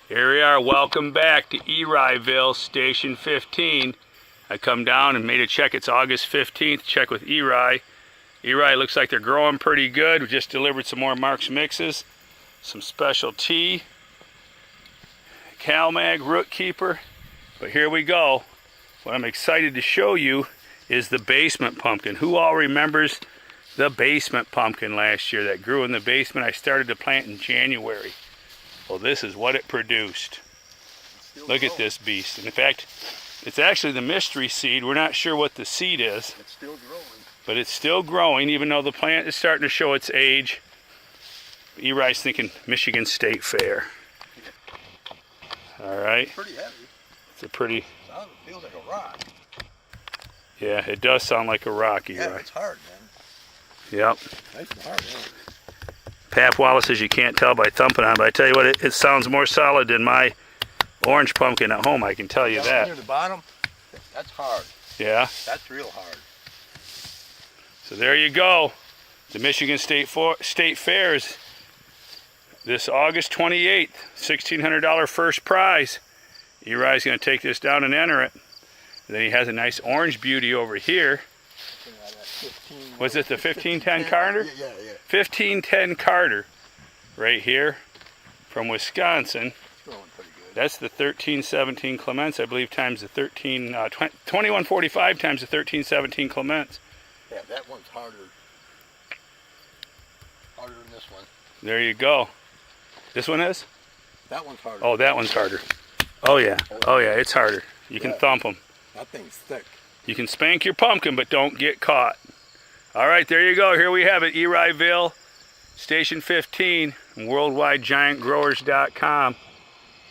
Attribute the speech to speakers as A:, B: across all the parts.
A: Here we are, welcome back to Eriville, Station 15. I come down and made a check. It's August 15th, check with Eri. Eri looks like they're growing pretty good. We just delivered some more Mark's mixes, some special tea, CalMag root keeper. But here we go. What I'm excited to show you is the basement pumpkin. Who all remembers the basement pumpkin last year that grew in the basement? I started to plant in January. Well, this is what it produced. Look at this beast. And in fact, it's actually the mystery seed. We're not sure what the seed is.
B: It's still growing. But
A: it's still growing, even though the plant is starting to show its age. Eri's thinking Michigan State Fair. All right.
B: It's pretty heavy.
A: It's a pretty...
B: It feels like a rock.
A: Yeah, it does sound like a rock, Eri.
B: Yeah, it's hard, man.
A: Yep.
B: Nice and hard, man.
A: Pap Wallace says you can't tell by thumping on, but I tell you what, it sounds more solid than my orange pumpkin at home, I can tell you that.
B: Near the bottom, that's hard.
A: Yeah?
B: That's real hard.
A: So there you go. The Michigan State Fair is this August 28th, $1,600 first prize. Eri's going to take this down and enter it. And then he has a nice orange beauty over here. Was it the 1510 Carter?
B: Yeah.
A: 1510 Carter, right here, from Wisconsin.
B: It's growing pretty good.
A: That's the 1317 Clements, I believe, times the 2145 times the 1317 Clements.
B: Yeah, that one's harder. Harder than this one.
A: There you go. This one is?
B: That one's harder.
A: Oh, that one's harder. Oh yeah, it's harder. You can thump them.
B: That thing's thick.
A: You can spank your pumpkin, but don't get caught. All right, there you go. Here we have it, Eriville, Station 15, worldwidegiantgrowers.com.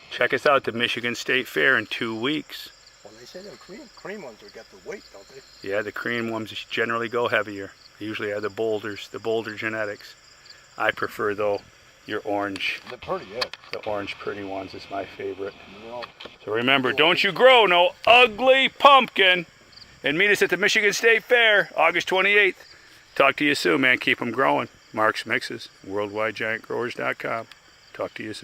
A: Check us out at the Michigan State Fair in 2 weeks.
B: Well, they say them cream ones will get the weight, don't they?
A: Yeah, the cream ones generally go heavier. They usually are the boulders, the boulder genetics. I prefer, though, your orange.
B: They're pretty, yeah.
A: The orange pretty ones is my favorite.
B: Well,
A: so remember, don't you grow no ugly pumpkin. And meet us at the Michigan State Fair, August 28th. Talk to you soon, man. Keep them growing. Mark's Mixes, worldwidegiantgrowers.com. Talk to you soon.